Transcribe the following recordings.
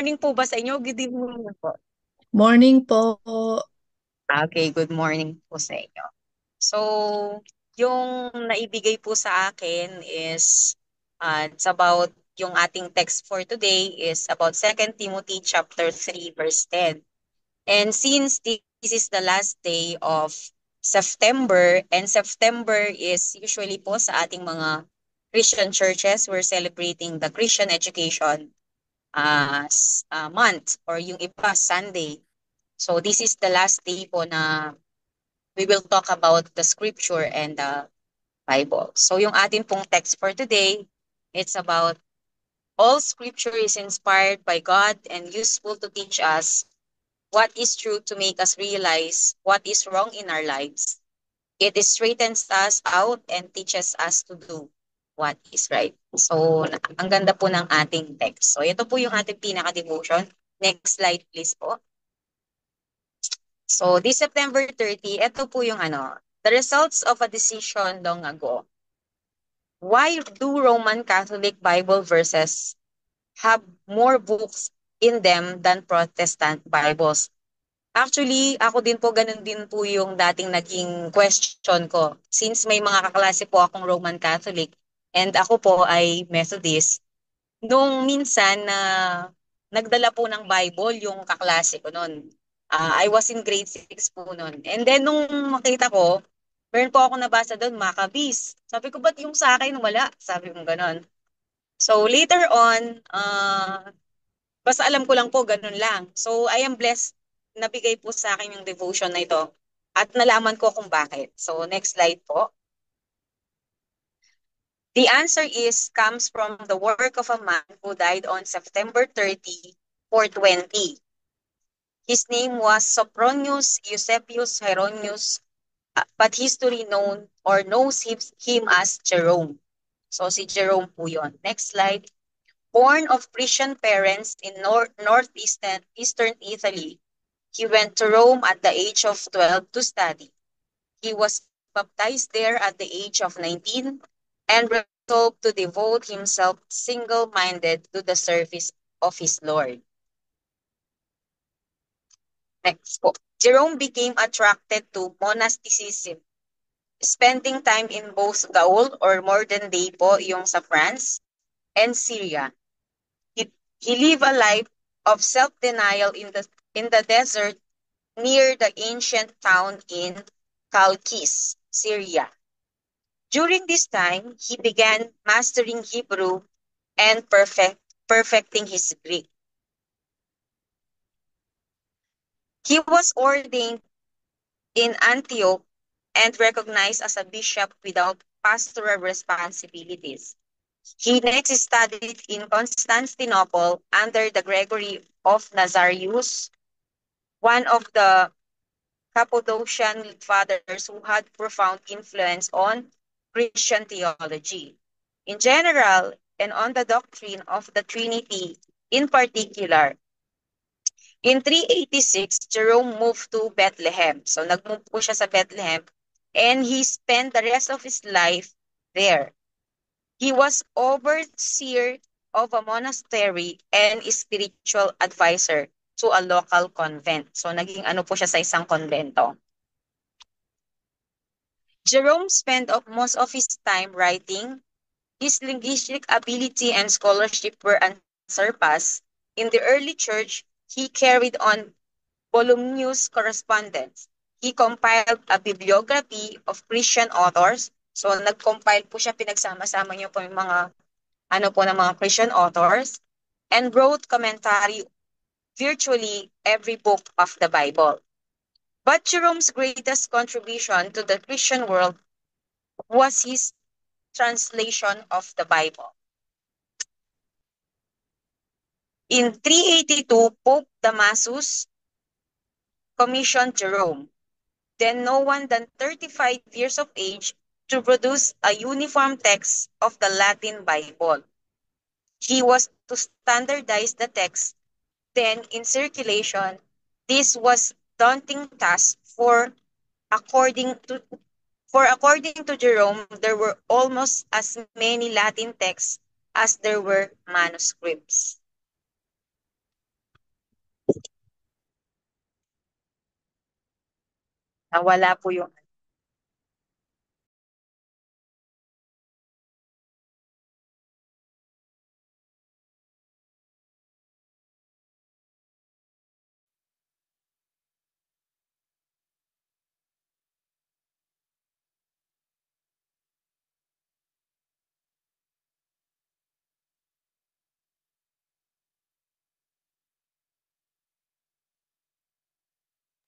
morning po ba sa inyo? Good evening na po. Morning po. Okay, good morning po sa inyo. So, yung naibigay po sa akin is it's about yung ating text for today is about Second Timothy chapter 3 verse 10. And since this is the last day of September and September is usually po sa ating mga Christian churches, we're celebrating the Christian education month or yung iba Sunday. So this is the last day po na we will talk about the scripture and the Bible. So yung ating pong text for today, it's about all scripture is inspired by God and useful to teach us what is true to make us realize what is wrong in our lives. It straightens us out and teaches us to do what is right. So, ang ganda po ng ating text. So, ito po yung ating pinaka-devotion. Next slide, please po. So, this September 30, ito po yung the results of a decision long ago. Why do Roman Catholic Bible verses have more books in them than Protestant Bibles? Actually, ako din po, ganun din po yung dating naging question ko. Since may mga kaklase po akong Roman Catholic and ako po ay Methodist, nung minsan na nagdala po ng Bible yung kaklase ko noon. I was in grade 6 po noon. And then nung makita ko, meron po ako nabasa doon, Maccabees. Sabi ko, ba't yung sa akin wala? Sabi ko gano'n. So later on, basta alam ko lang po, ganun lang. So I am blessed, nabigay po sa akin yung devotion na ito. At nalaman ko kung bakit. So next slide po. The answer is comes from the work of a man who died on September 30, 420. His name was Sopronius Eusebius Hieronymus, but history knows him as Jerome. So si Jerome po yun. Next slide. Born of Christian parents in northeastern Eastern Italy, he went to Rome at the age of 12 to study. He was baptized there at the age of 19 and resolved to devote himself single-minded to the service of his Lord. Next po. Jerome became attracted to monasticism, spending time in both Gaul or modern day po yung sa France and Syria. He lived a life of self-denial in the desert near the ancient town in Chalkis, Syria. During this time, he began mastering Hebrew and perfecting his Greek. He was ordained in Antioch and recognized as a bishop without pastoral responsibilities. He next studied in Constantinople under the Gregory of Nazarius, one of the Cappadocian fathers who had profound influence on Christian theology in general and on the doctrine of the Trinity in particular. In 386, Jerome moved to Bethlehem. So nag-move po siya sa Bethlehem and he spent the rest of his life there. He was overseer of a monastery and spiritual advisor to a local convent. So naging ano po siya sa isang konbento. Jerome spent most of his time writing. His linguistic ability and scholarship were unsurpassed. In the early church, he carried on voluminous correspondence. He compiled a bibliography of Christian authors. So nag-compile po siya, pinagsama-sama niyo po yung mga po ng mga Christian authors and wrote commentary virtually every book of the Bible. But Jerome's greatest contribution to the Christian world was his translation of the Bible. In 382, Pope Damasus commissioned Jerome, then no one than 35 years of age, to produce a uniform text of the Latin Bible. He was to standardize the text. Then in circulation, this was daunting task according to Jerome, there were almost as many Latin texts as there were manuscripts. Nawala po yung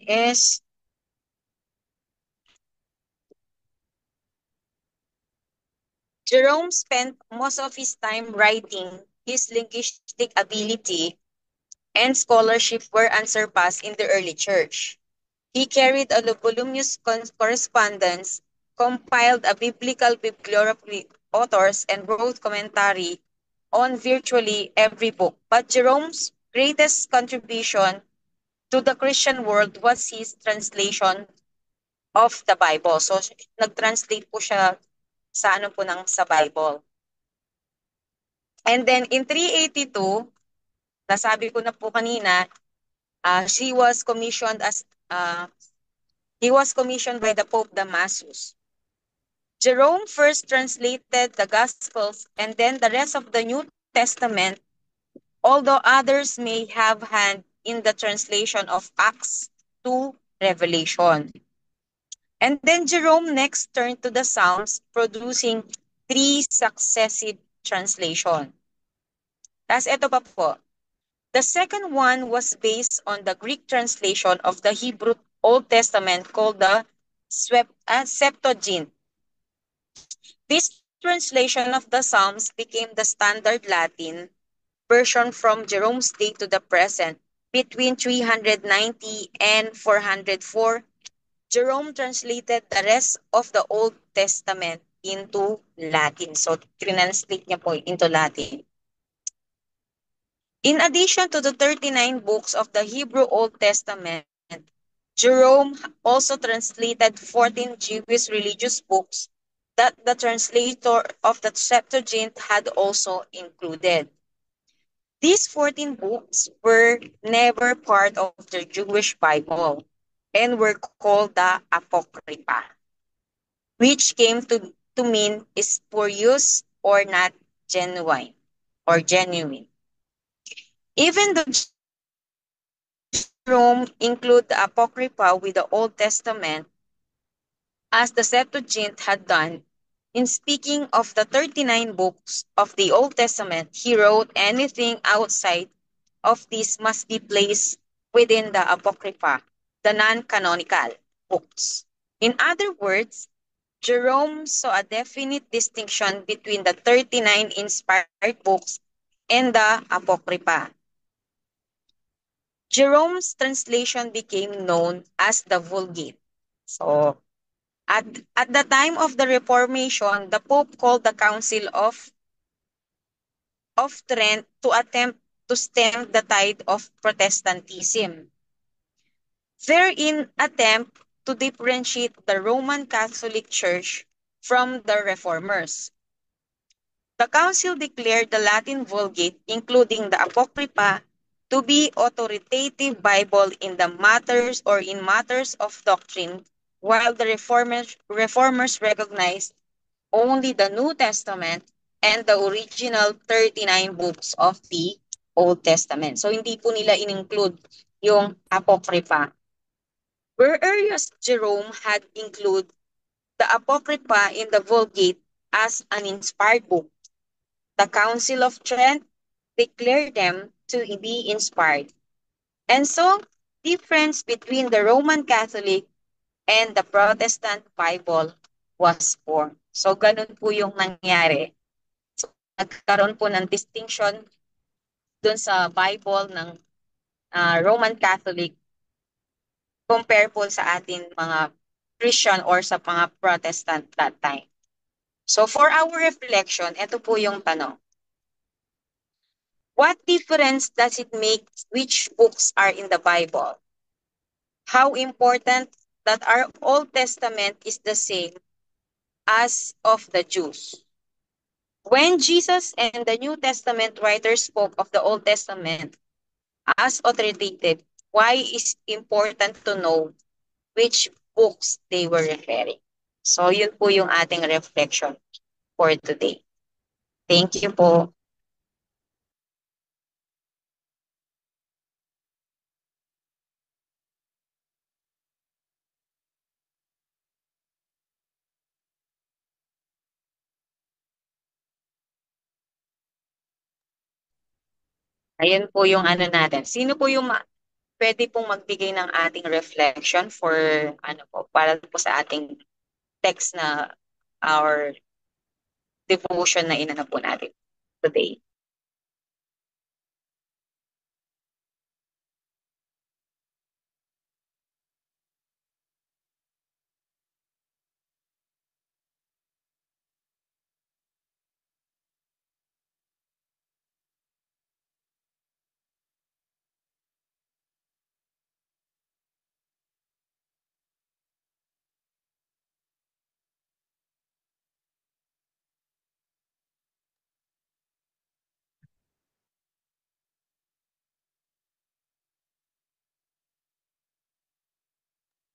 is Jerome spent most of his time writing. His linguistic ability and scholarship were unsurpassed in the early church. He carried a voluminous correspondence, compiled a biblical bibliography authors, and wrote commentary on virtually every book. But Jerome's greatest contribution to the Christian world was his translation of the Bible. So, nag-translate po siya sa ano po ng sa Bible. And then in 382, nasabi ko na po kanina, she was commissioned as he was commissioned by the Pope Damasus. Jerome first translated the Gospels and then the rest of the New Testament, although others may have hand in the translation of Acts to Revelation. And then Jerome next turned to the Psalms, producing three successive translations. Tapos ito pa po. The second one was based on the Greek translation of the Hebrew Old Testament called the Septuagint. This translation of the Psalms became the standard Latin version from Jerome's day to the present. Between 390 and 404, Jerome translated the rest of the Old Testament into Latin. So, translate niya po into Latin. In addition to the 39 books of the Hebrew Old Testament, Jerome also translated 14 Jewish religious books that the translator of the Septuagint had also included. These 14 books were never part of the Jewish Bible and were called the Apocrypha, which came to mean spurious or not genuine or genuine. Even though Jerome included the Apocrypha with the Old Testament, as the Septuagint had done, in speaking of the 39 books of the Old Testament, he wrote anything outside of this must be placed within the Apocrypha, the non-canonical books. In other words, Jerome saw a definite distinction between the 39 inspired books and the Apocrypha. Jerome's translation became known as the Vulgate. So, at, at the time of the Reformation, the Pope called the Council of Trent to attempt to stem the tide of Protestantism. Therein attempt to differentiate the Roman Catholic Church from the Reformers. The council declared the Latin Vulgate, including the Apocrypha, to be authoritative Bible in the matters or in matters of doctrine, while the reformers recognized only the New Testament and the original 39 books of the Old Testament. So hindi po nila in-include yung Apocrypha. Whereas Jerome had included the Apocrypha in the Vulgate as an inspired book, the Council of Trent declared them to be inspired. And so, difference between the Roman Catholic and the Protestant Bible was formed. So, ganun po yung nangyari. So, nagkaroon po ng distinction dun sa Bible ng Roman Catholic compare po sa atin mga Christian or sa mga Protestant that time. So, for our reflection, ito po yung tanong. What difference does it make which books are in the Bible? How important that our Old Testament is the same as of the Jews? When Jesus and the New Testament writers spoke of the Old Testament as authoritative, why is important to know which books they were referring. So yun po yung ating reflection for today. Thank you po. Ayun po yung ano natin. Sino po yung pwede pong magbigay ng ating reflection for ano po para po sa ating text na our devotion na inano po natin today.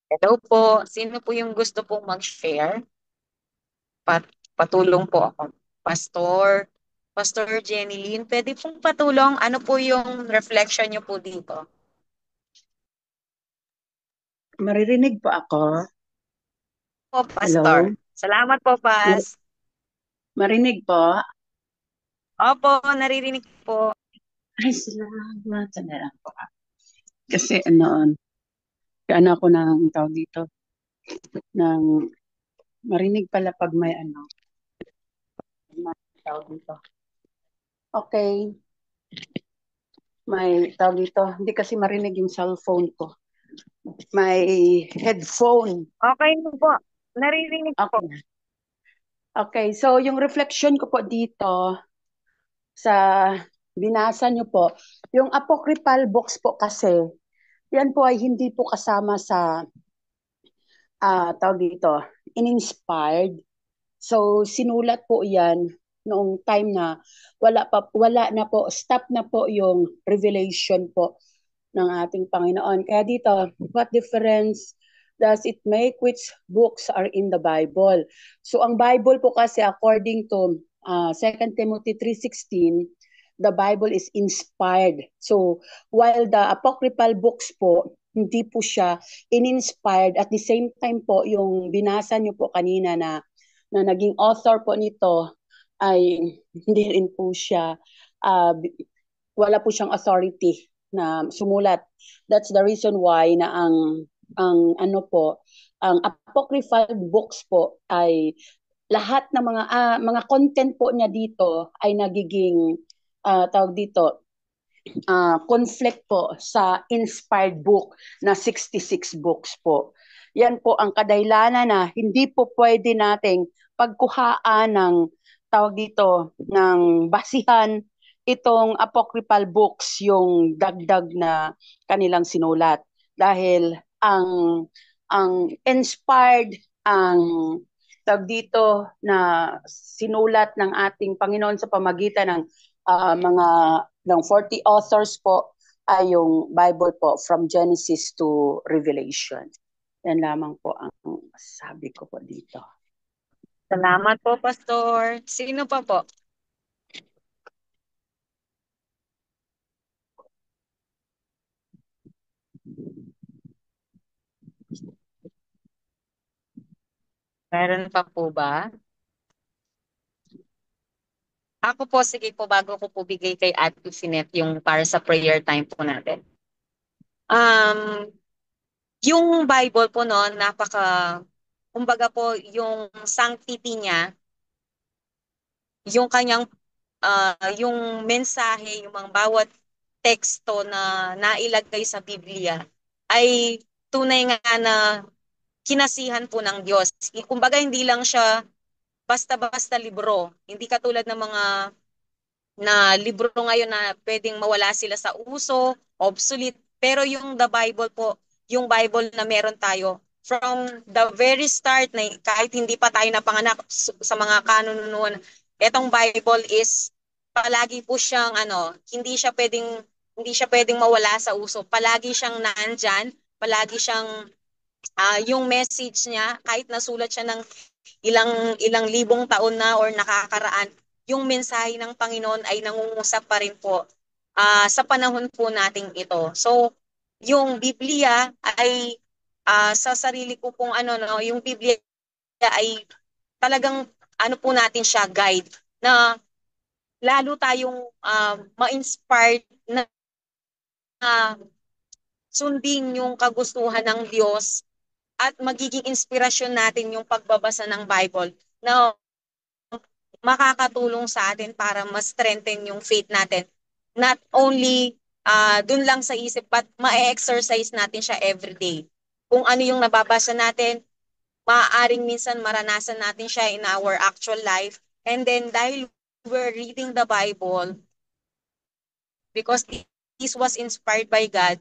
Hello po. Sino po yung gusto pong mag-share? Patulong po ako. Pastor, Pastor Jenny Lynn, pwede pong patulong. Ano po yung reflection niyo po dito? Maririnig po ako? Po, Hello? Pastor. Salamat po, Mar- Pas. marinig po? Opo, naririnig po. Ay, salamat. Sana po. Kasi ano ako ng tawag dito, ng marinig pala pag may may tawag dito. Okay, may tawag dito. Hindi kasi marinig yung cellphone ko. May headphone. Okay na po. Naririnig po. Okay. Okay, so yung reflection ko po dito sa binasa nyo po, yung apocryphal books po kasi, yan po ay hindi po kasama sa tawag dito, in-inspired. So sinulat po 'yan noong time na wala na po, stop na po yung revelation po ng ating Panginoon. Kaya dito, what difference does it make which books are in the Bible? So ang Bible po kasi according to 2 Timothy 3:16, the Bible is inspired. So while the apocryphal books po, hindi po siya in-inspired. At the same time po, yung binasa niyo po kanina na naging author po nito ay hindi rin po siya, uh, wala po siyang authority na sumulat. That's the reason why na ang apocryphal books po ay lahat ng mga content po niya dito ay nagiging tawag dito conflict po sa inspired book na 66 books po. Yan po ang kadahilanan na hindi po pwede nating pagkuhaan ng tawag dito ng basihan itong apocryphal books yung dagdag na kanilang sinulat dahil ang inspired ang tawag dito na sinulat ng ating Panginoon sa pamagitan ng mga ng 40 authors po ay yung Bible po from Genesis to Revelation. Yan lamang po ang sabi ko po dito. Salamat po, Pastor. Sino pa po? Meron pa po ba? Ako po, sige po, bago ko po bigay kay Ate Sinet yung para sa prayer time po natin. Um, yung Bible po no, kumbaga po, yung sanctity niya, yung kanyang, yung mensahe, yung mga bawat teksto na nailagay sa Biblia, ay tunay nga na kinasihan po ng Diyos. Kumbaga, hindi lang siya basta-basta libro. Hindi katulad ng mga na libro ngayon na pwedeng mawala sila sa uso, obsolete. Pero yung the Bible po, yung Bible na meron tayo, from the very start, na kahit hindi pa tayo napanganak sa mga kanon noon, etong Bible is palagi po siyang hindi siya pwedeng mawala sa uso. Palagi siyang nandyan, palagi siyang yung message niya, kahit nasulat siya ng ilang ilang libong taon na or nakakaraan, yung mensahe ng Panginoon ay nangungusap pa rin po sa panahon po nating ito. So, yung Biblia ay sa sarili ko pong ano no, yung Biblia ay talagang ano po natin siya guide na lalo tayong ma-inspired na sundin yung kagustuhan ng Diyos at magiging inspirasyon natin yung pagbabasa ng Bible na makakatulong sa atin para mas strengthen yung faith natin. Not only dun lang sa isip, but ma-exercise natin siya every day. Kung ano yung nababasa natin, maaaring minsan maranasan natin siya in our actual life. And then dahil we're reading the Bible, because this was inspired by God,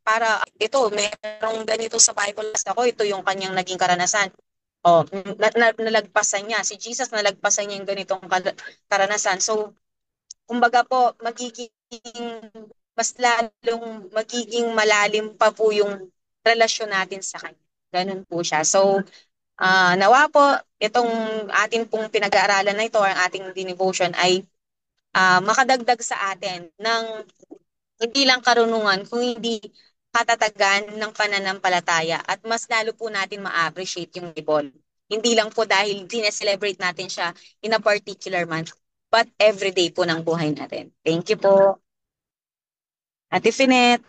para ito, merong ganito sa Bible ako, ito yung kanyang naging karanasan. Oh, nalagpasan niya. Si Jesus nalagpasan niya yung ganitong karanasan. So, kumbaga po, mas lalong magiging malalim pa po yung relasyon natin sa kanya. Ganun po siya. So, nawa po, itong atin pong pinag-aaralan na ito, ang ating devotion ay makadagdag sa atin ng hindi lang karunungan, kung hindi katatagan ng pananampalataya at mas lalo po natin ma-appreciate yung Bible. Hindi lang po dahil sineselebrate natin siya in a particular month, but everyday po ng buhay natin. Thank you po, Ate Finet.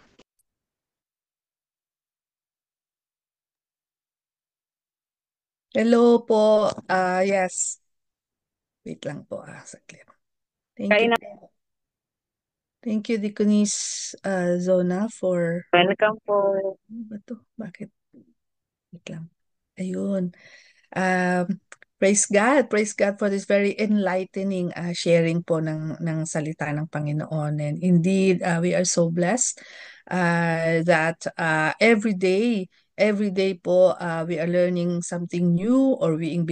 Hello po. Yes. Wait lang po. Saglit. Thank you Kain na. po. Thank you, Diconis Zona, for... Welcome po. Ano ba to? Bakit? Wait lang. Ayun. Um, praise God for this very enlightening sharing po ng salita ng Panginoon. And indeed, we are so blessed that every day po, we are learning something new or being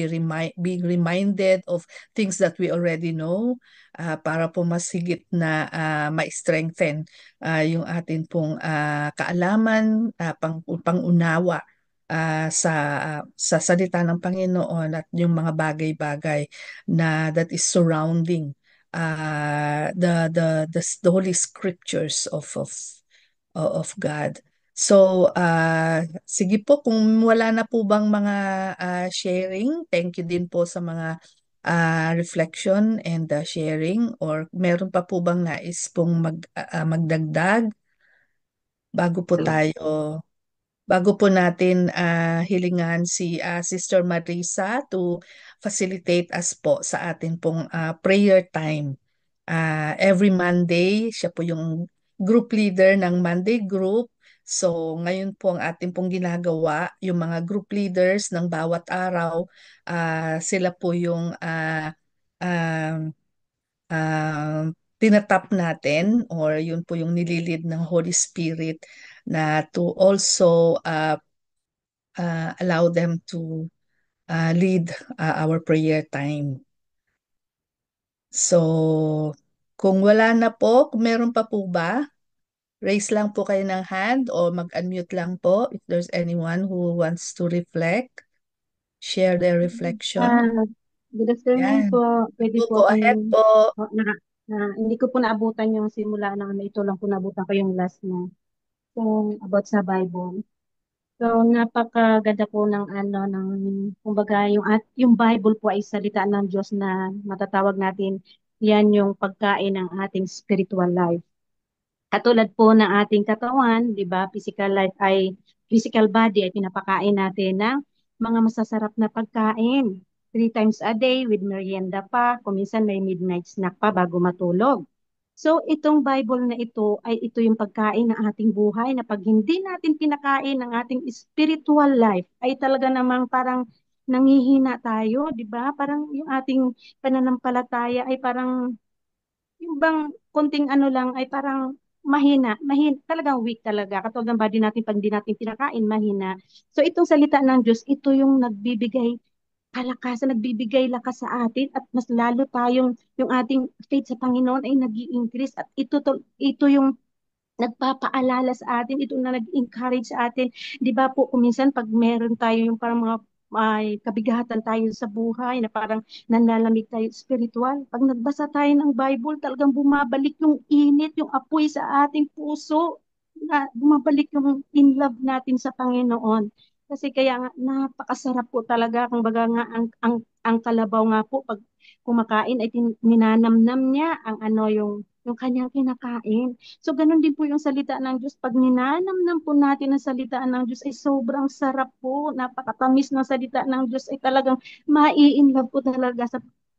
reminded of things that we already know para po mas higit na ma-strengthen yung atin pong kaalaman, pangunawa sa salita ng Panginoon at yung mga bagay-bagay na that is surrounding the Holy Scriptures of God. So, sige po, kung wala na po bang mga sharing, thank you din po sa mga reflection and sharing, or meron pa po bang nais pong magdagdag bago po tayo bago po natin hilingan si Sister Marisa to facilitate us po sa atin pong prayer time. Every Monday, siya po yung group leader ng Monday group. So ngayon po ang atin pong ginagawa, yung mga group leaders ng bawat araw, sila po yung um, um, tinatap natin or yun po yung nililid ng Holy Spirit na to also allow them to lead our prayer time. So, kung wala na po, kung meron pa po ba, raise lang po kayo ng hand o mag-unmute lang po if there's anyone who wants to reflect, share their reflection. Ah, Good afternoon Yan. po. Pwede Po, po go akong ahead po. hindi ko po naabutan yung simula ng ano, ito lang po naabutan ko yung last na yung about sa Bible. So napakaganda po ng ano ng kumbaga yung Bible po ay salita ng Diyos na matatawag natin yan yung pagkain ng ating spiritual life. Katulad po ng ating katawan, 'di ba? Physical body ay pinapakain natin ng mga masasarap na pagkain. 3 times a day with merienda pa, kung minsan may midnight snack pa bago matulog. So itong Bible na ito yung pagkain ng ating buhay na pag hindi natin pinakain ng ating spiritual life ay talaga namang parang nanghihina tayo, 'di ba? Parang yung ating pananampalataya ay parang yung bang konting ano lang ay parang mahina, talagang weak talaga. Katulad ng body natin, pag hindi natin pinakain, mahina. So itong salita ng Diyos, ito yung nagbibigay kalakasan, nagbibigay lakas sa atin at mas lalo yung ating faith sa Panginoon ay nag increase at ito yung nagpapaalala sa atin, ito na nag-encourage sa atin. Di ba po, kung minsan pag meron tayo yung parang mga may kabigatan tayo sa buhay na parang nanlalamig tayo spiritual. Pag nagbasa tayo ng Bible, talagang bumabalik yung init, yung apoy sa ating puso. Na bumabalik yung in love natin sa Panginoon. Kasi kaya nga, napakasarap po talaga. Kung baga nga, ang kalabaw nga po, pag kumakain ay ninanamnam niya ang ano yung kanyang kinakain. So, ganun din po yung salita ng Diyos. Pag ninanamnam po natin ang salita ng Diyos, ay sobrang sarap po. Napakatamis ng salita ng Diyos ay talagang mai-inlove po talaga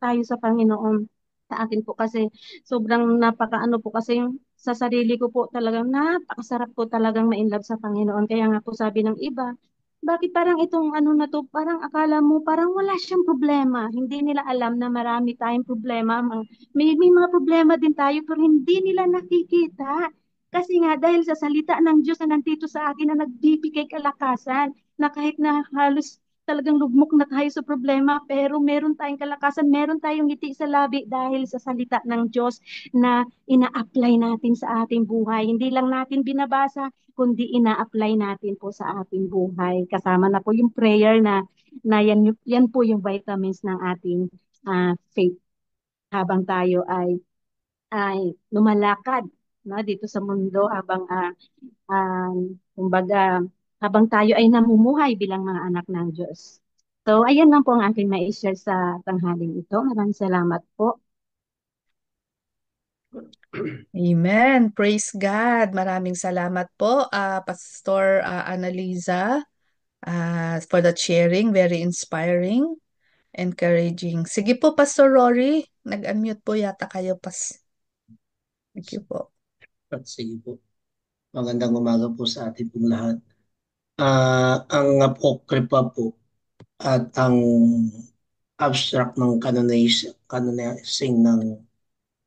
tayo sa Panginoon. Sa akin po kasi sobrang napakaano po kasi yung sa sarili ko po talagang napakasarap po talagang ma-inlove sa Panginoon. Kaya nga po sabi ng iba, bakit parang itong ano na to, parang akala mo parang wala siyang problema. Hindi nila alam na marami tayong problema. May mga problema din tayo pero hindi nila nakikita. Kasi nga dahil sa salita ng Diyos na nandito sa akin na nagbibigay kalakasan na kahit na halos talagang lugmok na tayo sa problema pero meron tayong kalakasan, meron tayong ngiti sa labi dahil sa salita ng Diyos na ina-apply natin sa ating buhay. Hindi lang natin binabasa, kundi ina-apply natin po sa ating buhay. Kasama na po yung prayer na yan po yung vitamins ng ating faith habang tayo ay lumalakad no dito sa mundo habang kumbaga habang tayo ay namumuhay bilang mga anak ng Diyos. So ayan lang po ang aking ma-share sa tanghaling ito. Maraming salamat po. Amen. Praise God. Maraming salamat po, Pastor Annaliza, for that sharing. Very inspiring, encouraging. Sige po, Pastor Rory. Nag-unmute po yata kayo, Thank you po. At sige po. Magandang umaga po sa ating pong lahat. Ang apokrypha po at ang abstract ng canonizing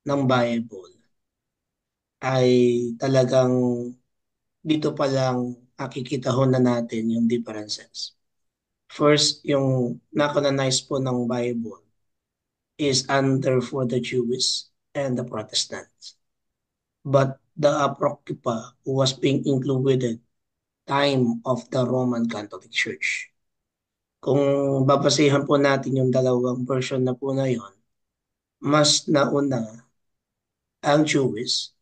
ng Bible ay talagang dito pa lang nakikita ho na natin yung differences. First, yung na-canonize po ng Bible is under for the Jews and the Protestants. But the Apocrypha was being included time of the Roman Catholic Church. Kung babasehan po natin yung dalawang version na po na yon, mas nauna ang Jewish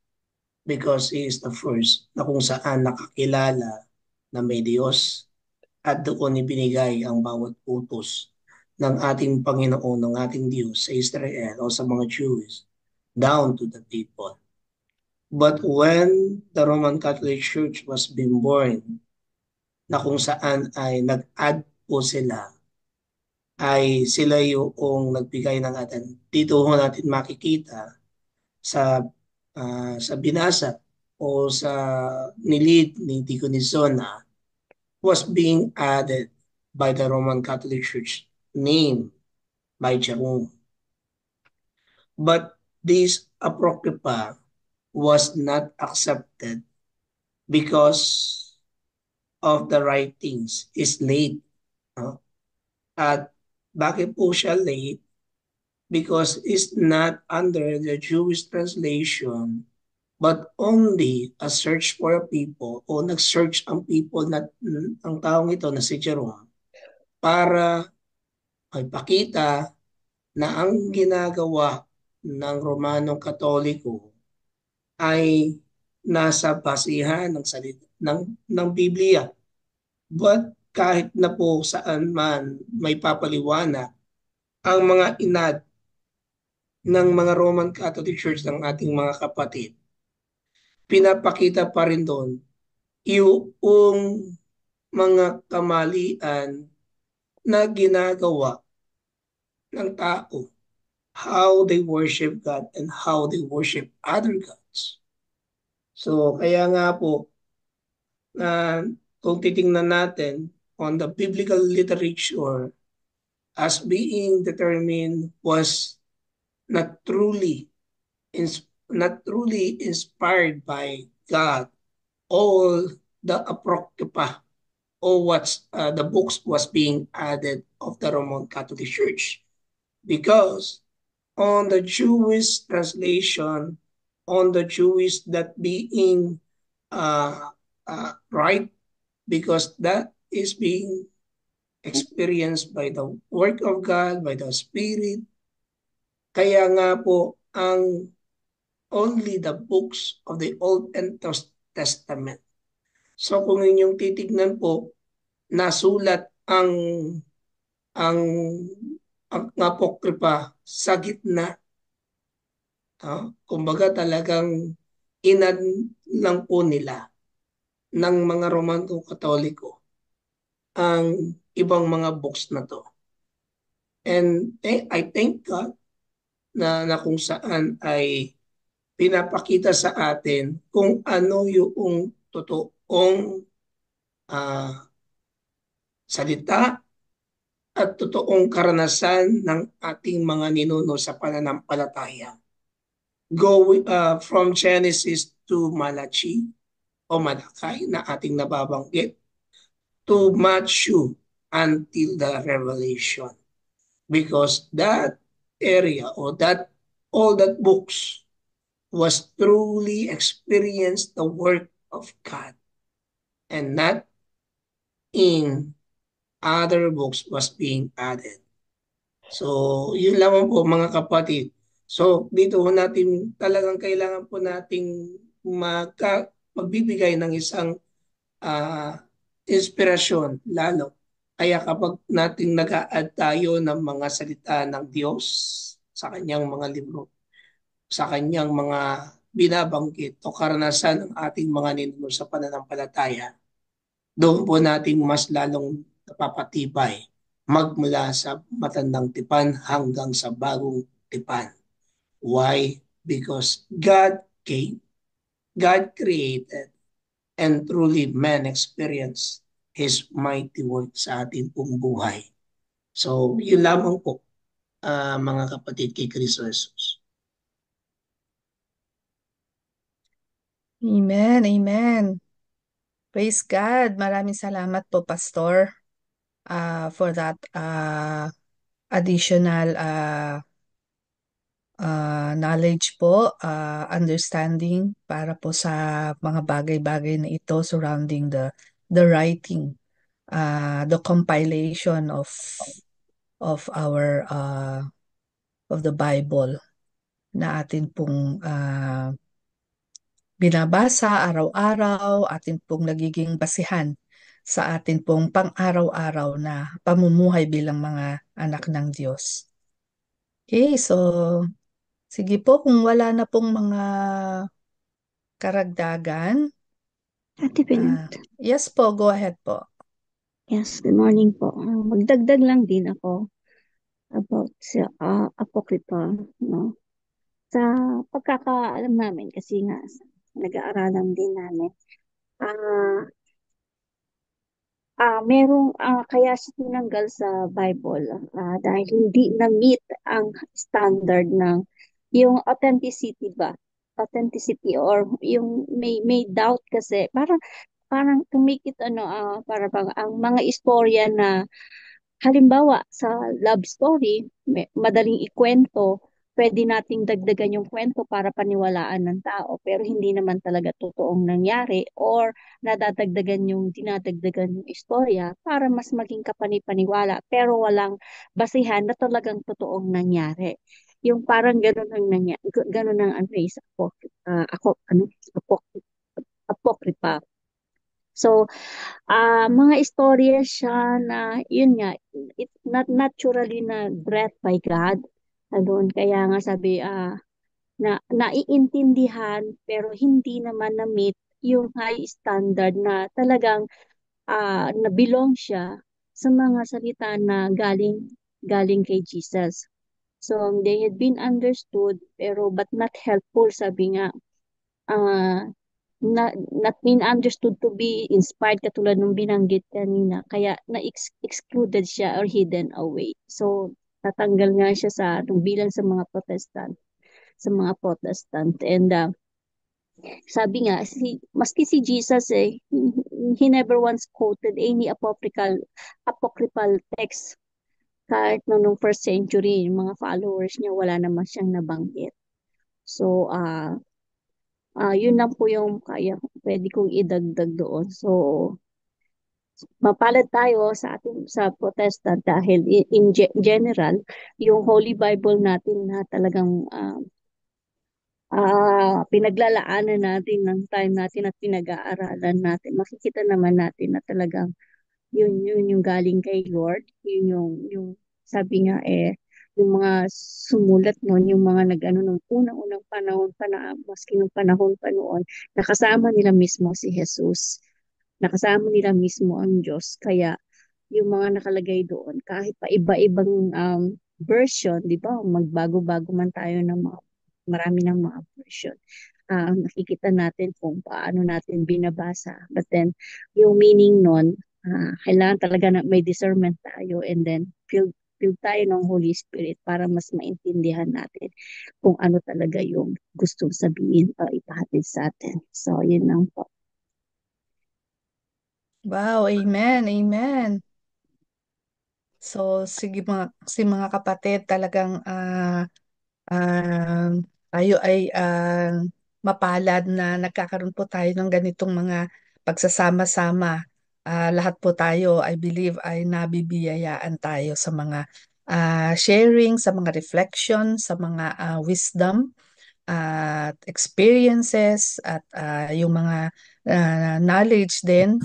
because he is the first na kung saan nakakilala na may Diyos at doon ibinigay ang bawat utos ng ating Panginoon, ng ating Diyos sa Israel o sa mga Jews down to the people. But when the Roman Catholic Church was being born, na kung saan ay nag-add po sila, ay sila yung nagbigay ng atin. Dito ho natin makikita sa sa binasa o sa nilid ni Diconizona was being added by the Roman Catholic Church named by Jerome. But this Apocrypha was not accepted because of the writings is late. At bakit po siya late? Because it's not under the Jewish translation but only a search for a people o nag-search ang people na ang taong ito na si Jerome para ipakita na ang ginagawa ng Romanong Katoliko ay nasa basihan ng salita ng Biblia. But kahit na po saan man may papaliwanag ang mga inad ng mga Roman Catholic Church ng ating mga kapatid, pinapakita pa rin doon yung mga kamalian na ginagawa ng tao, how they worship God and how they worship other gods. So kaya nga po na kung titingnan natin on the biblical literature as being determined was not truly inspired by God, all the apocrypha or what's the books was being added of the Roman Catholic Church because on the Jewish translation, on the Jewish that being right, because that is being experienced by the work of God, by the Spirit. Kaya nga po, ang only the books of the Old and Testament. So kung inyong titignan po, nasulat ang ang apokripa sa gitna. Kumbaga talagang inan lang po nila ng mga Romano Katoliko ang ibang mga books na to. And I thank God na kung saan ay pinapakita sa atin kung ano yung totoong ah, salita at totoong karanasan ng ating mga ninuno sa pananampalataya. From Genesis to Malachi o Malakay na ating nababanggit to Matthew until the Revelation. Because that area or all that books was truly experienced the work of God and not in other books was being added. So, yun lamang po mga kapatid. So, dito ho natin talagang kailangan po nating magbibigay ng isang ah, inspirasyon lalo. Kaya kapag nating nag-a-add tayo ng mga salita ng Diyos sa kanyang mga libro, sa kanyang mga binabanggit o karanasan ng ating mga ninuno sa pananampalataya, doon po natin mas lalong napapatibay magmula sa matandang tipan hanggang sa bagong tipan. Why? Because God came, God created, and truly man experienced His mighty work sa ating pong buhay. So, yun lamang po, mga kapatid kay Kristo Jesus. Amen, amen. Praise God. Maraming salamat po, Pastor, for that additional knowledge po, understanding para po sa mga bagay-bagay na ito surrounding the writing, the compilation of our of the Bible na atin pong binabasa araw-araw, atin pong nagiging basihan sa atin pong pang-araw-araw na pamumuhay bilang mga anak ng Diyos. Okay, so sige po, kung wala na pong mga karagdagan, Ate Pinet. yes po, go ahead po. Yes, good morning po. Magdagdag lang din ako about sa Apocrypha, no? Sa pagkakaalam namin, kasi nga nag-aaralan din namin, ah merong kaya siya tinanggal sa Bible dahil hindi na-meet ang standard ng yung authenticity ba? Authenticity or yung may doubt kasi parang tumikit para bang ang mga istorya na halimbawa sa love story, madaling ikwento, pwede nating dagdagan yung kwento para paniwalaan ng tao pero hindi naman talaga totoong nangyari or nadadagdagan yung dinadagdagan yung istorya para mas maging kapanipaniwala pero walang basihan na talagang totoong nangyari. Yung parang ganun ang nangyari, ganun ang ano sa apokripa. So, mga istorya siya na, yun nga, it's not naturally na breath by God. Doon, kaya nga sabi, na naiintindihan pero hindi naman na-meet yung high standard na talagang nabilong siya sa mga salita na galing kay Jesus. So, they had been understood pero but not helpful, sabi nga. ah not been understood to be inspired katulad ng binanggit kanina kaya excluded siya or hidden away. So tatanggal nga siya sa bilang sa mga Protestant and sabi nga maski si Jesus he never once quoted any apocryphal text kahit nung first century yung mga followers niya wala naman siyang nabanggit. So Yun lang po yung pwede kong idagdag doon. So, mapalad tayo sa ating sa Protestant dahil general, yung Holy Bible natin na talagang pinaglalaanan natin ng time natin at pinag-aaralan natin, makikita naman natin na talagang yun yung galing kay Lord, yung sabi nga yung mga sumulat noon, yung mga nag-ano nung unang-unang panahon pa na maski nung panahon pa noon, nakasama nila mismo si Jesus, nakasama nila mismo ang Diyos, kaya yung mga nakalagay doon, kahit pa iba-ibang version, di ba? Magbago-bago man tayo ng marami ng mga version. Nakikita natin kung paano natin binabasa. But then, yung meaning nun, kailangan talaga na may discernment tayo and then filled tayo ng Holy Spirit para mas maintindihan natin kung ano talaga yung gustong sabihin o ipahatid sa atin. So, yun lang po. Wow, amen, amen. So, sige mga kapatid, talagang ah, tayo ay mapalad na nagkakaroon po tayo ng ganitong mga pagsasama-sama. Lahat po tayo, I believe, ay nabibiyayaan tayo sa mga sharing, sa mga reflection, sa mga wisdom at experiences at yung mga knowledge din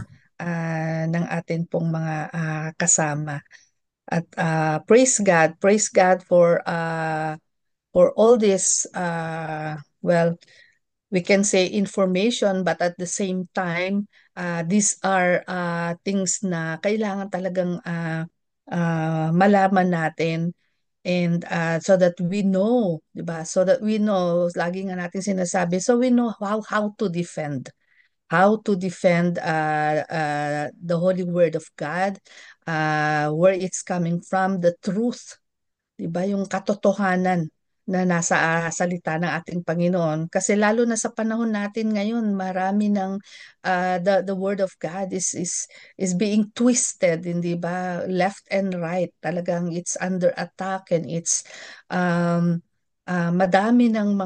ng atin pong mga kasama. At praise God for all this well, we can say information, but at the same time these are things na kailangan talagang malaman natin, and so that we know, 'di ba? So that we know, lagi nga natin sinasabi, so we know how to defend the holy word of God, where it's coming from, the truth, 'di ba? Yung katotohanan na nasa salita ng ating Panginoon. Kasi lalo na sa panahon natin ngayon, marami ng the word of God is being twisted, hindi ba? Left and right. Talagang it's under attack, and it's madami ng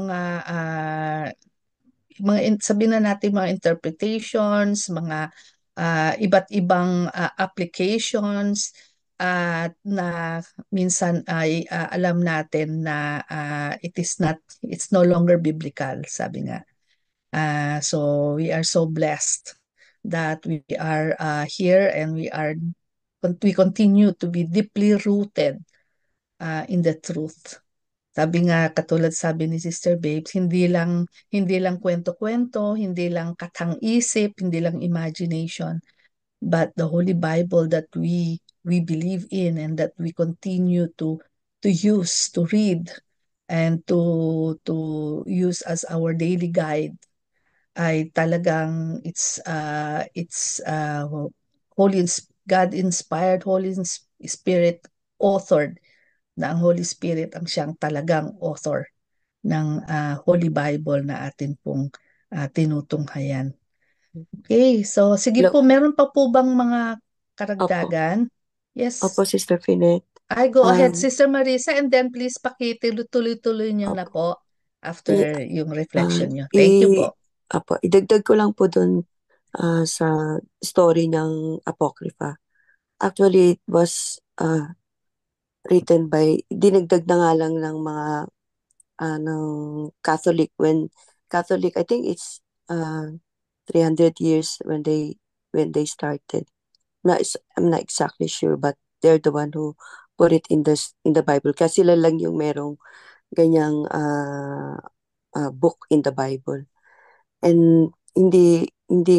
sabihin na natin mga interpretations, mga iba't ibang applications at na minsan ay alam natin na it's no longer biblical, sabi nga. So we are so blessed that we are here, and we continue to be deeply rooted in the truth. Sabi nga, katulad sabi ni Sister Babes, hindi lang kwento-kwento, hindi lang katang-isip, hindi lang imagination, but the Holy Bible that we believe in, and that we continue to use, to read, and to use as our daily guide, ay talagang it's God inspired, Holy Spirit authored, na ang Holy Spirit ang siyang talagang author ng Holy Bible na atin pong tinutunghayan. Okay, so sige Hello. po, meron pa po bang mga Opo. karagdagan? Yes. Opo, Sister Finet. Go ahead, Um, Sister Marisa, and then please pakituloy-tuloy nyo na Opo. po after I, yung ah, reflection nyo. i, Thank you po. Opo, idagdag ko lang po dun sa story ng Apocrypha. Actually, it was written by, dinagdag na nga lang ng mga ng Catholic, I think it's 300 years when they started. I'm not exactly sure, but they're the one who put it in the Bible. Kasi sila lang yung merong ganyang book in the Bible. And hindi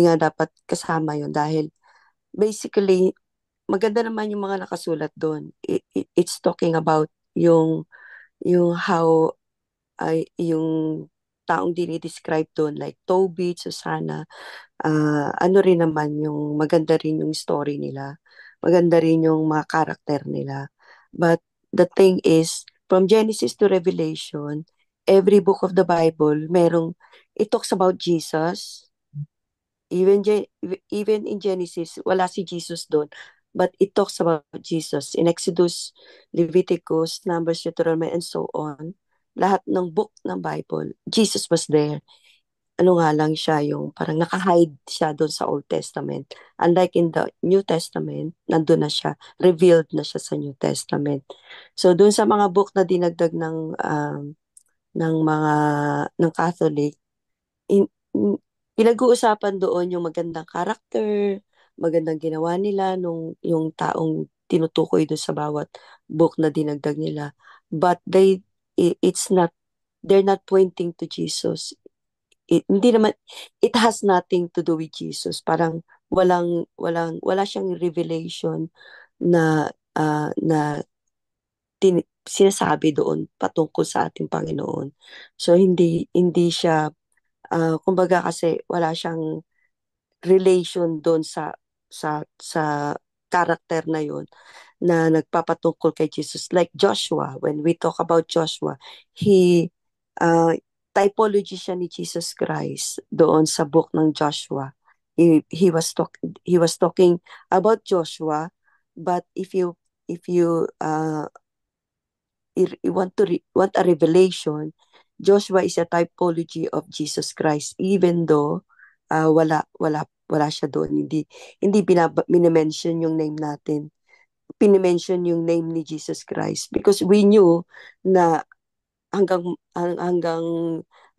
nga dapat kasama yun dahil basically maganda naman yung mga nakasulat doon. It's talking about yung how ay yung taong dinidescribe doon, like Tobit, Susana. Ano rin naman yung maganda rin yung story nila. Maganda rin yung mga karakter nila. But the thing is, from Genesis to Revelation, every book of the Bible, it talks about Jesus. Even in Genesis, wala si Jesus doon. But it talks about Jesus. In Exodus, Leviticus, Numbers, Deuteronomy, and so on, lahat ng book ng Bible, Jesus was there. ano nga lang siya, yung parang naka-hide siya doon sa Old Testament. Unlike in the New Testament, nandun na siya, revealed na siya sa New Testament. So doon sa mga book na dinagdag ng mga ng Catholic, pinag-uusapan doon yung magandang karakter, magandang ginawa nila nung yung taong tinutukoy doon sa bawat book na dinagdag nila. But it's not, they're not pointing to Jesus. Hindi naman, it has nothing to do with Jesus. Parang wala siyang revelation na sinasabi doon patungkol sa ating Panginoon. So hindi siya, kumbaga kasi wala siyang relation doon sa character na yun na nagpapatungkol kay Jesus. Like Joshua, when we talk about Joshua, he uh, typology siya ni Jesus Christ doon sa book ng Joshua. He was talking about Joshua, but if you want a revelation, Joshua is a typology of Jesus Christ, even though wala siya doon. Hindi minimension yung name natin. Pinimension yung name ni Jesus Christ because we knew na hanggang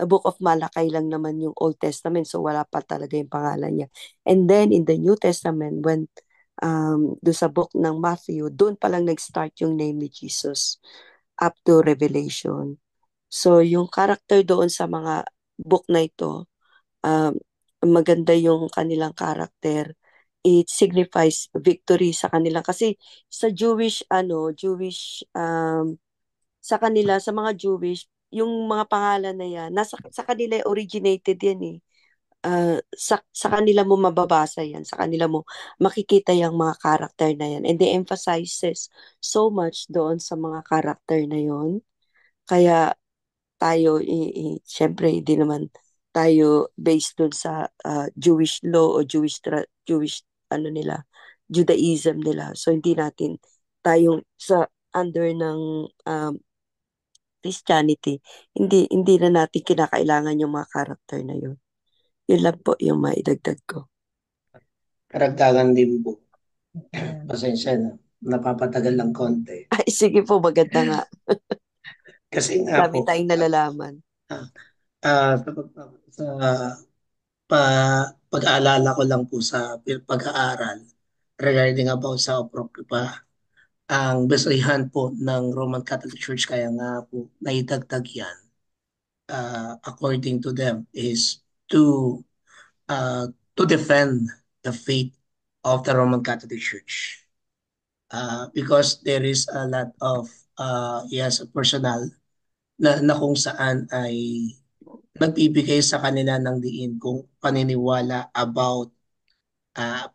Book of Malakay lang naman yung Old Testament, so wala pa talaga yung pangalan niya. And then in the New Testament, when do sa book ng Matthew, doon pa lang nag-start yung name ni Jesus up to Revelation. So yung character doon sa mga book na ito, um, maganda yung kanilang character. It signifies victory sa kanila kasi sa sa kanila, sa mga Jewish, yung mga pangalan na yan, sa kanila originated yan eh. Sa kanila mo mababasa yan, sa kanila mo makikita yung mga character na yan. And they emphasizes so much doon sa mga character na yon. Kaya tayo, syempre, hindi naman tayo based doon sa Jewish law o Jewish ano nila, Judaism nila. So hindi natin tayong sa under ng Christianity, hindi na natin kinakailangan yung mga character na yun. Yun lang po yung maidagdag ko. Karagdagan din po. Ayan. Pasensya na. Napapatagal lang konti. Ay, sige po, maganda nga. Kasi nga Dami po, tayong nalalaman. sa pag-aalala ko lang po sa pag-aaral regarding about sa Apocrypha, ang basihan po ng Roman Catholic Church kaya nga po naidagdag yan, according to them, is uh, to defend the faith of the Roman Catholic Church. Because there is a lot of yes, personal na kung saan ay nagbibigay sa kanila ng diin kung paniniwala about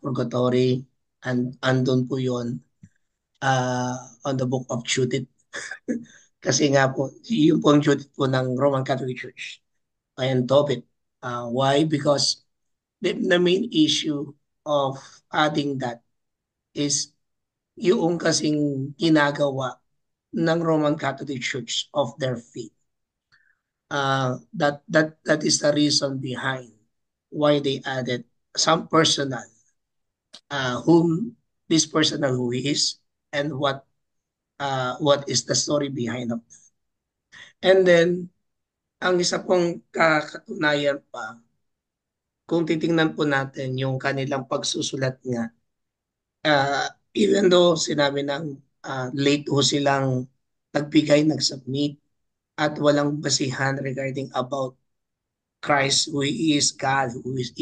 purgatory, and andun po yon on the book of Judith. Kasi nga po, yun po ang Judith po ng Roman Catholic Church. Ayan, Tobit. Why? Because the main issue of adding that is yung kasing ginagawa ng Roman Catholic Church of their faith. That is the reason behind why they added some personal, whom this personal who is, and what is the story behind of that. And then ang isa pong katunayan pa, kung titingnan po natin yung kanilang pagsusulat nga, even though sinabi ng late ho silang nagbigay, nag-submit, at walang basihan regarding about Christ who is God, who is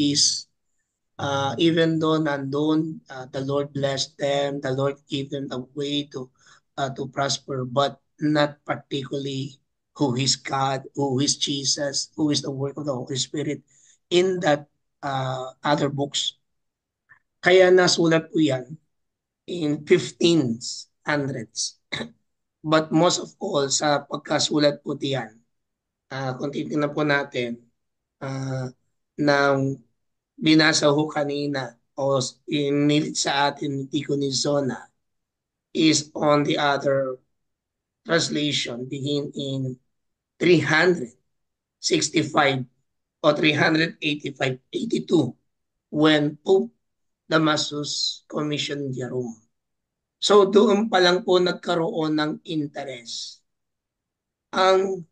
even though nandun, the Lord blessed them, the Lord gave them a way to prosper, but not particularly who is God, who is Jesus, who is the work of the Holy Spirit in that other books. Kaya nasulat po yan in 1500s. But most of all, sa pagkasulat po diyan, kung titignan po natin, ng binasa ho kanina o inilit sa atin ni Tico Nizona is on the other translation begin in 365 o 385-82 when Pope Damasus commissioned Jerome. So doon pa lang po nagkaroon ng interest ang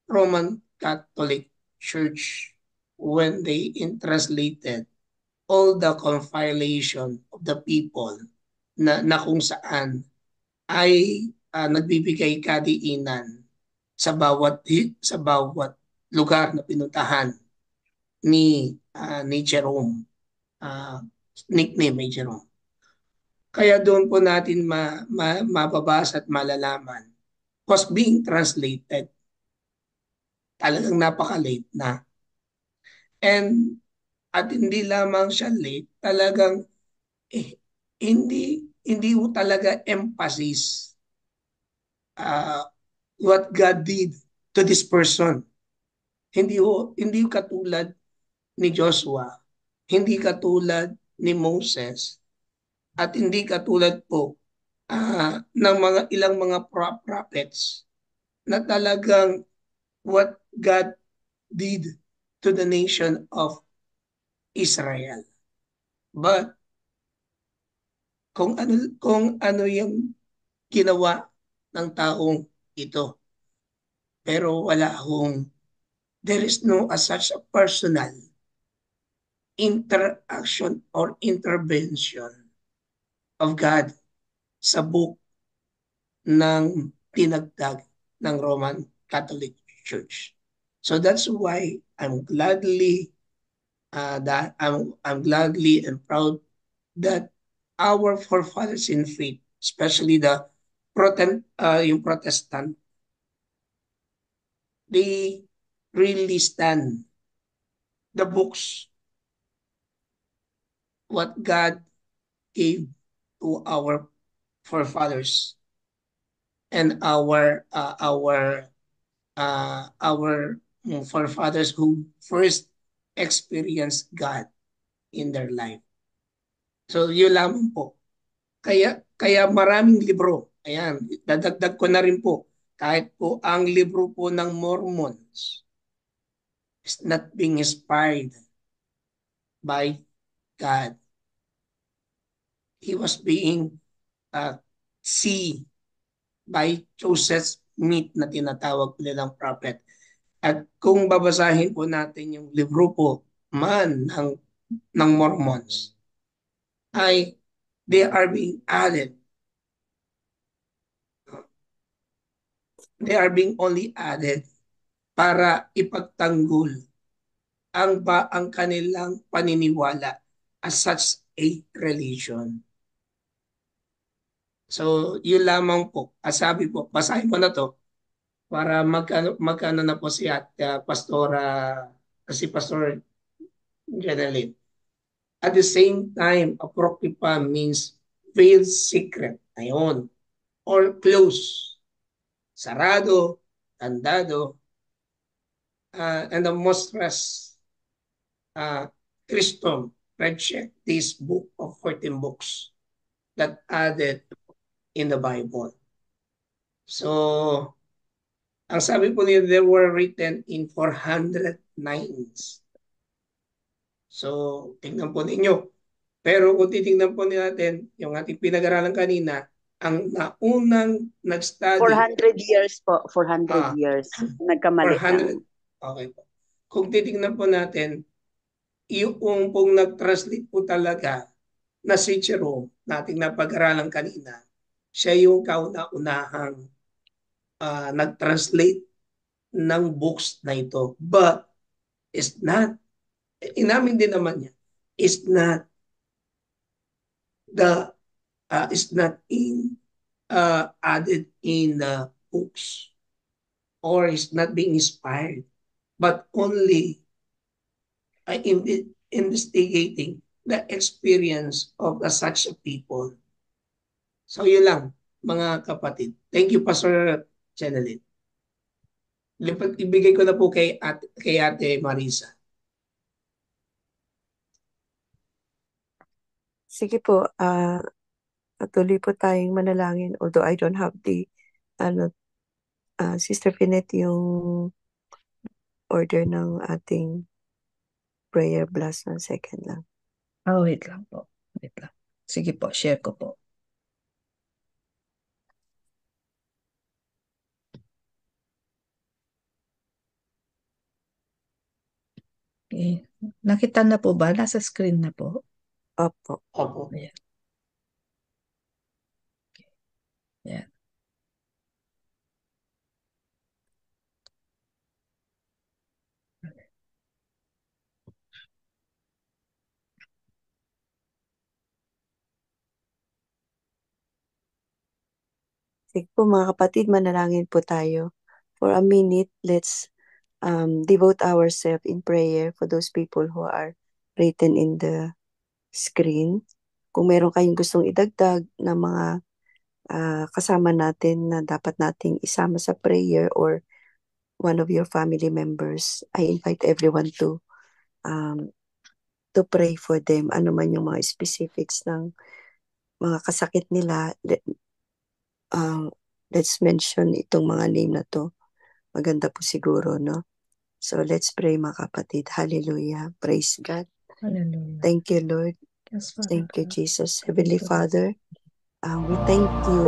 Roman Catholic Church when they translated all the compilation of the people na kung saan ay nagbibigay kadiinan sa bawat lugar na pinuntahan ni Jerome. Nickname ay Jerome. Kaya doon po natin mababasa at malalaman was being translated. Talagang napaka-late na. And at hindi lamang siya late, talagang hindi mo talaga emphasis what God did to this person. Hindi katulad ni Joshua, hindi katulad ni Moses, at hindi katulad po ng ilang mga prophets na talagang what God did to the nation of Israel. But kung ano yung ginawa ng taong ito, pero there is no as such a personal interaction or intervention of God sa book ng tinagdag ng Roman Catholic Church. So that's why I'm gladly and proud that our forefathers in faith, especially yung Protestant, they really stand the books what God gave to our forefathers and our forefathers who first experienced God in their life. So yun lamang po. Kaya maraming libro. Ayan, dadagdag ko na rin po. Kahit po ang libro po ng Mormons is not being inspired by God. He was being seen by Joseph Smith na tinatawag nilang prophet. At kung babasahin po natin yung libro po ng Mormons, ay they are being added. They are being only added para ipagtanggol ang kanilang paniniwala as such a religion. So, yun lamang po. Sabi po, basahin ko na to para magkano na po si Pastor Janeline. At the same time, apocrypha means veiled secret. Ayun. Or close. Sarado, tandado, and the monstrous Christendom reject this book of 14 books that added in the Bible. So, ang sabi po nila, they were written in 400 lines. So, tingnan po ninyo. Pero kung titingnan po natin, yung ating pinag-aralan kanina, ang naunang nag-study. 400 years po. 400 years. Nagkamali 400. lang. Okay po. Kung titingnan po natin, yung pong nag-translate po talaga na si Jerome, nating napag-aralan kanina, siya yung kauna-unahang nag-translate ng books na ito. But, it's not, inamin din naman niya, it's not added in the books or is not being inspired, but only investigating the experience of such a people. So yun lang, mga kapatid. Thank you, Pastor Chenelit. Ibigay ko na po kay Ate Marisa. Sige po, patuloy po tayong manalangin. Although I don't have the, Sister Finet, yung order ng ating prayer blast. 1 second lang. Wait lang po. Wait lang. Sige po, share ko po. Okay. Nakita na po ba? Nasa screen na po. Opo. Opo. Ayan. Okay. Ayan. Sige po mga kapatid, manalangin po tayo. For a minute, let's devote ourselves in prayer for those people who are written in the screen. Kung meron kayong gustong idagdag na mga kasama natin na dapat nating isama sa prayer or one of your family members, I invite everyone to pray for them. Ano man yung mga specifics ng mga kasakit nila. Let's mention itong mga name na to. Maganda po siguro, no? So let's pray mga kapatid. Hallelujah. Praise God. Hallelujah. Thank you, Lord. Yes, Father Thank you, God. Jesus. Heavenly Father, we thank you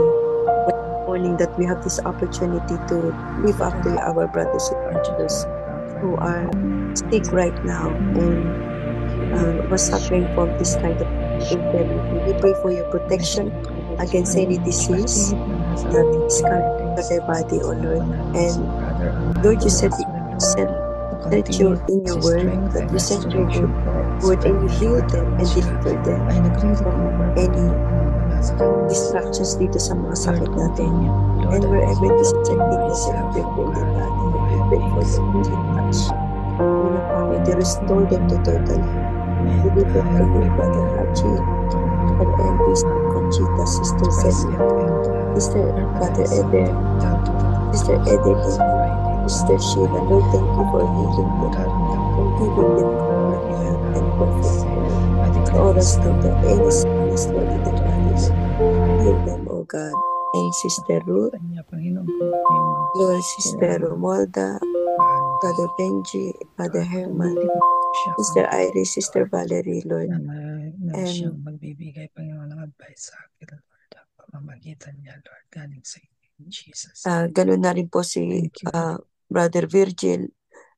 for this morning that we have this opportunity to live up to our brothers and sisters who are sick right now and was suffering from this kind of infirmity. We pray for your protection against any disease that is coming to their body, O Lord. And Lord, you said in your word that you sent your word and you heal them and deliver them from any distractions dito sa mga sakit natin. And wherever this sickness is before their body, we pray for your healing touch. Your power to restore them to total health. We lift up to you, Brother Haji, Brother Elvis, Sister Conchita, Sister Zemi, Brother Eder, Sister Edeline, Sister Sheila. Lord, thank you for healing them and giving them complete health and perfect health. So all us know that any sickness, Lord, in their body, Lord, heal them, O God. And Sister Ruth, Lord, Sister Romualda, Brother Benji, Brother Herman, Sister Iris, Sister Valerie, Lord. Na siyang magbibigay, Panginoon, ng advice sa akin, Lord. Pamamagitan niya, Lord, galing sa inyo. In Jesus. Ganun na rin po si Brother Virgil,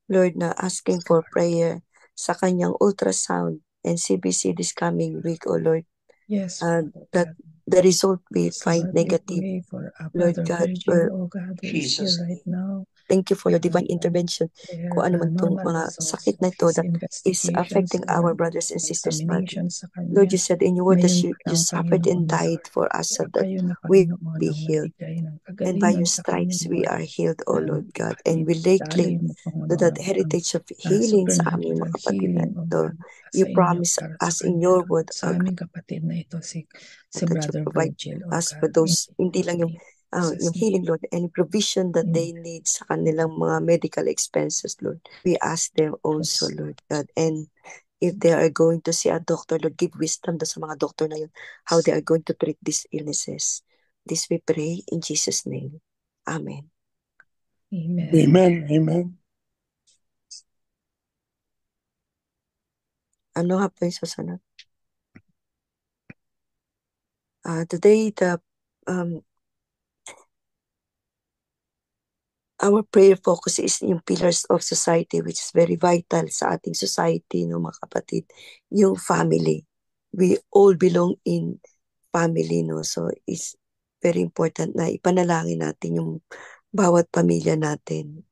Lord, na asking for prayer sa kanyang ultrasound and CBC this coming week, O Lord. Yes, that the result we find negative. Lord God, Jesus. right now. Thank you for your divine intervention. Kung ano man itong mga sakit na ito that is affecting our brothers and sisters' body. Lord, you said in your word that you suffered and died for us so that we be healed. And by your stripes, we are healed, O Lord God. And we lay claim to that heritage of healing sa aming mga kapatid na ito. You promise us in your word, sa aming kapatid na ito, si Brother provide Virgil. us for those, hindi lang yung healing, Lord, any provision that they need sa kanilang mga medical expenses, Lord. We ask them also, Lord God. And if they are going to see a doctor, Lord, give wisdom sa mga doctor na yun, how they are going to treat these illnesses. This we pray in Jesus' name. Amen. Amen. Amen. Amen. Ano nga po yung susunod? Today, our prayer focus is yung pillars of society, which is very vital sa ating society, no, mga kapatid. Yung family. We all belong in family, no? So, it's very important na ipanalangin natin yung bawat pamilya natin.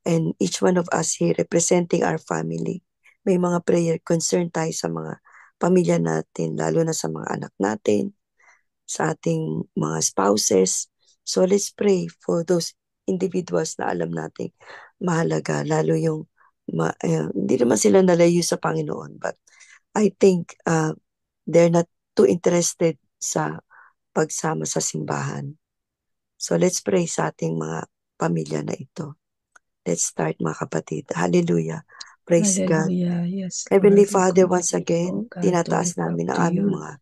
And each one of us here representing our family. May mga prayer concern tayo sa mga pamilya natin, lalo na sa mga anak natin, sa ating mga spouses. So let's pray for those individuals na alam natin mahalaga, lalo yung hindi naman sila nalayo sa Panginoon, but I think they're not too interested sa pagsama sa simbahan. So let's pray sa ating mga pamilya na ito. Let's start, mga kapatid. Hallelujah. Praise Hallelujah. God. Yes, Heavenly Lord, Father, once again, tinataas namin ang aming mga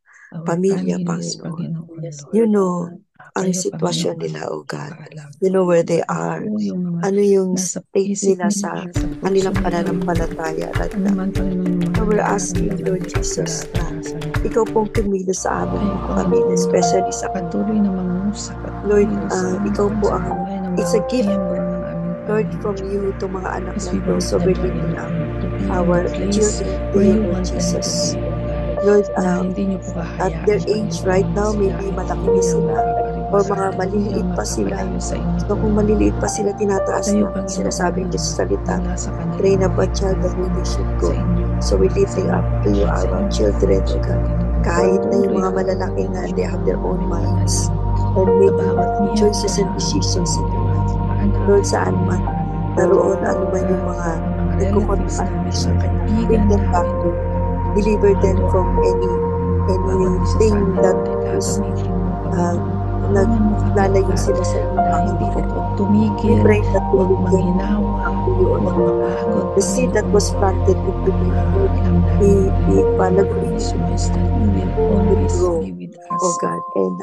pamilya, Panginoon. You know ang kayo, sitwasyon Panginoon, nila, O God. nakakaalam. You know where they Ano are. po yung mga Ano yung nasa state isip nila nila, sa nasa puso kanilang nila, pananampalataya right ano now. man, Panginoon, yung mga So we're asking, nararamdaman Lord nila at Jesus, na nararanasan. ikaw pong kumilos sa aming Kayo mga po pamilya, yung especially sa patuloy na mangusap at Lord, kumilos sa ikaw po sa ang, buhay ng it's a bawat gift, miyembro ng aming Lord, pamilya. from you to mga anak Because na we ito. want So them, we're lifting up Panginoon, to be in our the place children to where you, you Lord want them to Jesus. be, O God. Lord, Na hindi niyo po at their hahayaan, age Panginoon, right na now, sila maybe ay malaki na tuluyang sila or mapaparibasa, mga maliliit tuluyang pa sila. magkapalayo sa inyo, So kung maliliit pa sila, tinataas kayo, natin. Panginoon, Sinasabi ang mo sa salita, mula sa train kanilang up a child the way they should sa go. inyo, So we're sa lifting inyo, up to you sa our inyong children, O protection, God. Panginoon. Kahit na yung Patuloy mga na malalaki na they have their own aming minds panalangin and sa making bawat miyembro choices and ng aming decisions in their pamilya, life. mga anak, Lord, saan man naroon, ano man yung mga mga relatives namin, mga nagko-contradiction, kaibigan bring them back, namin, Lord. Deliver them kayo from bawat isa sa anything amin, that Lord, ay is gagamitin mo, uh, Panginoon. Tulungan mo kami, O naglalayo God, sila sa iyo, na hindi po Panginoon. po We tumigil, pray that they huwag will turn manghinawa, back to you, O huwag God. mapagod, The seed that was Panginoon. planted into them, Lord, Alam namin, Panginoon, ipalaguin promise mo mo is that you will will always grow, be with us. O God, and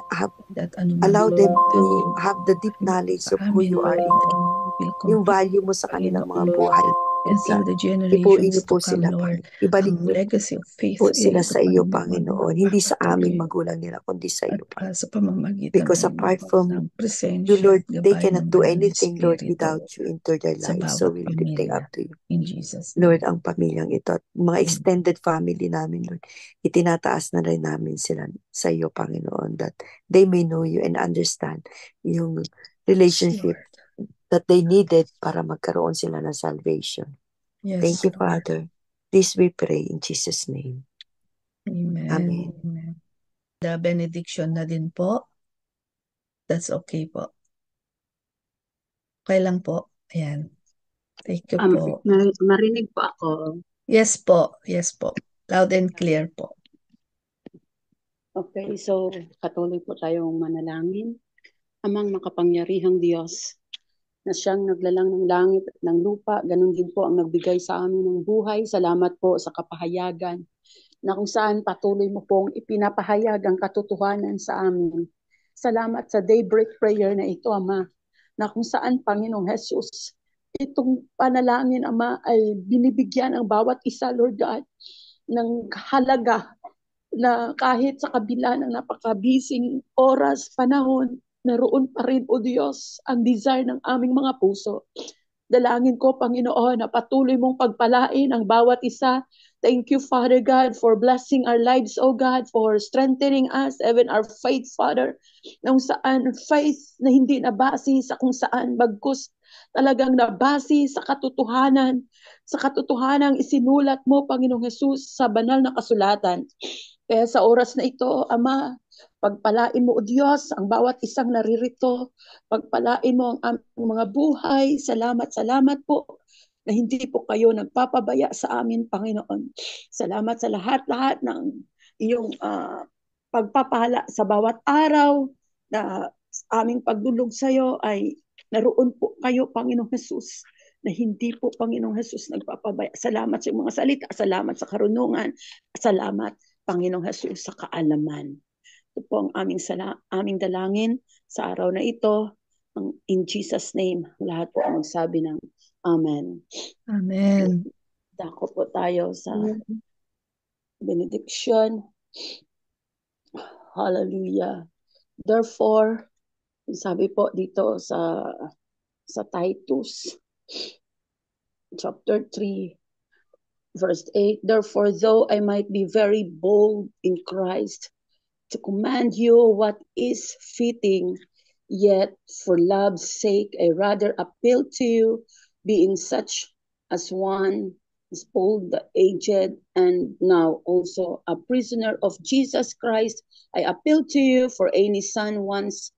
That anuman allow po them to yung have the deep knowledge sa of who amin, you are in them. Panginoon, we will Yung complete, value mo sa kanilang mga Panginoon, buhay, and Lord through God. the Ipuin generations niyo to po come, sila, Lord, ibalik ang niyo legacy of faith po sila ito, sa iyo, Panginoon, Panginoon. Hindi sa aming magpapatuloy magulang nila, kundi sa iyo, at Panginoon. sa pamamagitan, Because Panginoon, apart from ng you, presensya Lord, at they gabay cannot ng do Banal na anything, Lord, Espiritu without you into their sa lives. So bawat we're lifting pamilya. up to you, In Jesus' Lord, name. ang pamilyang ito at mga extended family namin, Lord. Itinataas na rin namin sila sa iyo, Panginoon, that they may know you and understand yung relationship Lord. that they needed para magkaroon sila ng salvation. Yes, Thank you, Lord. Father. This we pray in Jesus' name. Amen. Amen. Amen. The benediction na din po. That's okay po. Okay lang po. Ayan. Thank you po. Marinig po ako. Yes po. Yes po. Loud and clear po. Okay, so patuloy po tayong manalangin. Amang makapangyarihang Diyos, na siyang naglalang ng langit at ng lupa, ganun din po ang nagbigay sa amin ng buhay. Salamat po sa kapahayagan na kung saan patuloy mo pong ipinapahayag ang katotohanan sa amin. Salamat sa daybreak prayer na ito, Ama, na kung saan, Panginoong Jesus, itong panalangin, Ama, ay binibigyan ang bawat isa, Lord God, ng halaga na kahit sa kabila ng napakabising oras, panahon, naroon pa rin, O Diyos, ang desire ng aming mga puso. Dalangin ko, Panginoon, na patuloy mong pagpalain ang bawat isa. Thank you, Father God, for blessing our lives, O God, for strengthening us, even our faith, Father. Nung saan faith na hindi nabase sa kung saan, bagkus talagang nabase sa katotohanan isinulat mo, Panginoong Jesus, sa banal na kasulatan. Kaya sa oras na ito, Ama, pagpalain mo, O Diyos, ang bawat isang naririto. Pagpalain mo ang aming mga buhay. Salamat po na hindi po kayo nagpapabaya sa amin, Panginoon. Salamat sa lahat-lahat ng iyong pagpapala sa bawat araw na aming pagdulog sa iyo ay naroon po kayo, Panginoong Jesus, na hindi po, Panginoong Jesus, nagpapabaya. Salamat sa mga salita, salamat sa karunungan, salamat, Panginoong Jesus, sa kaalaman. Ito po ang aming dalangin sa araw na ito. In Jesus' name, lahat po ang magsabi ng Amen. Amen. Dako po tayo sa benediction. Hallelujah. Therefore, sabi po dito sa Titus chapter 3 verse 8, therefore though I might be very bold in Christ to command you what is fitting, yet for love's sake I rather appeal to you, being such as one is old, aged, and now also a prisoner of Jesus Christ. I appeal to you for any son once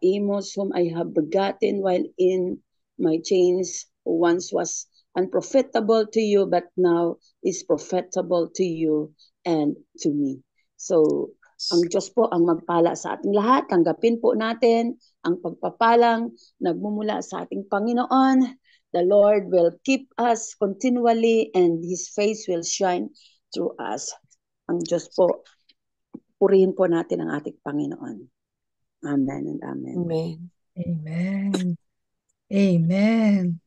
Amos, whom I have begotten while in my chains, who once was unprofitable to you, but now is profitable to you and to me. So, ang Diyos po ang magpala sa ating lahat. Tanggapin po natin ang pagpapalang nagmumula sa ating Panginoon. The Lord will keep us continually and His face will shine through us. Ang Diyos po, purihin po natin ang ating Panginoon. Amen and amen. Amen. Amen. Amen.